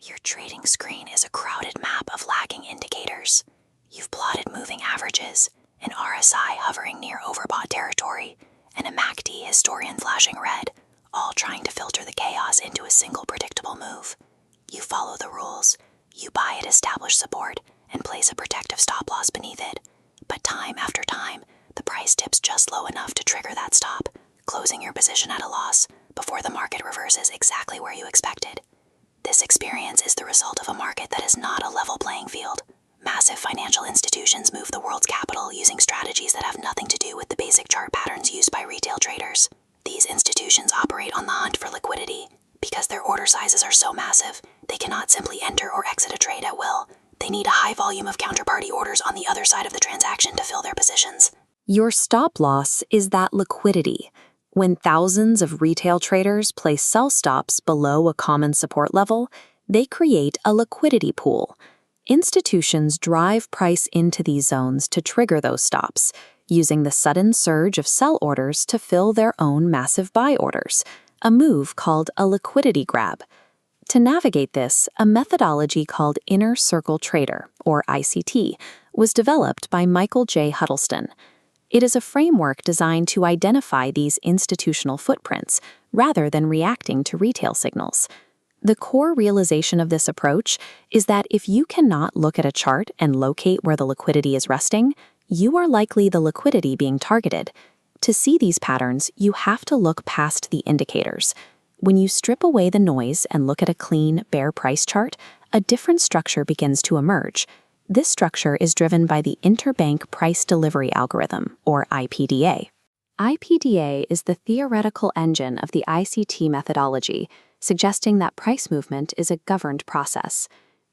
Your trading screen is a crowded map of lagging indicators. You've plotted moving averages, an RSI hovering near overbought territory, and a MACD historian flashing red, all trying to filter the chaos into a single predictable move. You follow the rules. You buy at established support and place a protective stop loss beneath it. But time after time, the price dips just low enough to trigger that stop, closing your position at a loss before the market reverses exactly where you expected. This experience is the result of a market that is not a level playing field. Massive financial institutions move the world's capital using strategies that have nothing to do with the basic chart patterns used by retail traders. These institutions operate on the hunt for liquidity. Because their order sizes are so massive, they cannot simply enter or exit a trade at will. They need a high volume of counterparty orders on the other side of the transaction to fill their positions. Your stop loss is that liquidity. When thousands of retail traders place sell stops below a common support level, they create a liquidity pool. Institutions drive price into these zones to trigger those stops, using the sudden surge of sell orders to fill their own massive buy orders, a move called a liquidity grab. To navigate this, a methodology called Inner Circle Trader, or ICT, was developed by Michael J. Huddleston. It is a framework designed to identify these institutional footprints rather than reacting to retail signals. The core realization of this approach is that if you cannot look at a chart and locate where the liquidity is resting, you are likely the liquidity being targeted. To see these patterns, you have to look past the indicators. When you strip away the noise and look at a clean, bare price chart, a different structure begins to emerge. This structure is driven by the Interbank Price Delivery Algorithm, or IPDA. IPDA is the theoretical engine of the ICT methodology, suggesting that price movement is a governed process.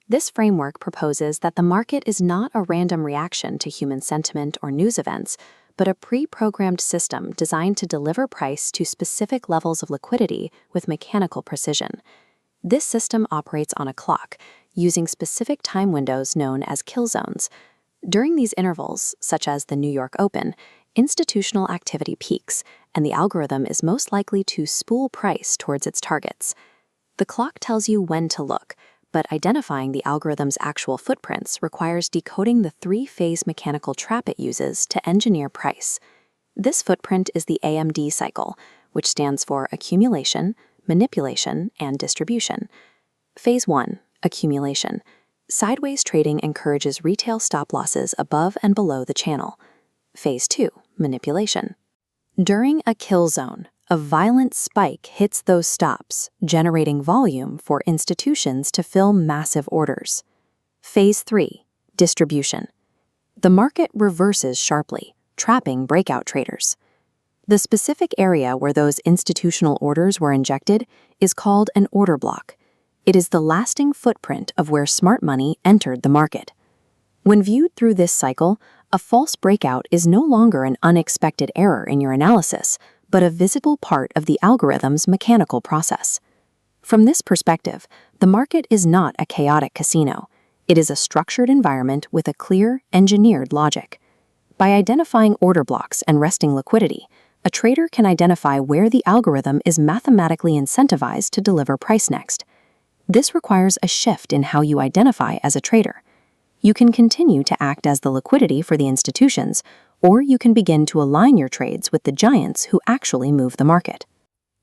This framework proposes that the market is not a random reaction to human sentiment or news events, but a pre-programmed system designed to deliver price to specific levels of liquidity with mechanical precision. This system operates on a clock, using specific time windows known as kill zones. During these intervals, such as the New York Open, institutional activity peaks, and the algorithm is most likely to spool price towards its targets. The clock tells you when to look, but identifying the algorithm's actual footprints requires decoding the three-phase mechanical trap it uses to engineer price. This footprint is the AMD cycle, which stands for accumulation, manipulation, and distribution. Phase 1. Accumulation. Sideways trading encourages retail stop losses above and below the channel. Phase 2. Manipulation. During a kill zone, a violent spike hits those stops, generating volume for institutions to fill massive orders. Phase 3. Distribution. The market reverses sharply, trapping breakout traders. The specific area where those institutional orders were injected is called an order block. It is the lasting footprint of where smart money entered the market. When viewed through this cycle, a false breakout is no longer an unexpected error in your analysis, but a visible part of the algorithm's mechanical process. From this perspective, the market is not a chaotic casino. It is a structured environment with a clear, engineered logic. By identifying order blocks and resting liquidity, a trader can identify where the algorithm is mathematically incentivized to deliver price next. This requires a shift in how you identify as a trader. You can continue to act as the liquidity for the institutions, or you can begin to align your trades with the giants who actually move the market.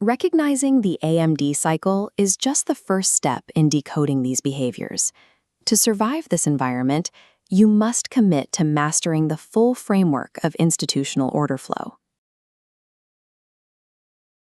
Recognizing the AMD cycle is just the first step in decoding these behaviors. To survive this environment, you must commit to mastering the full framework of institutional order flow.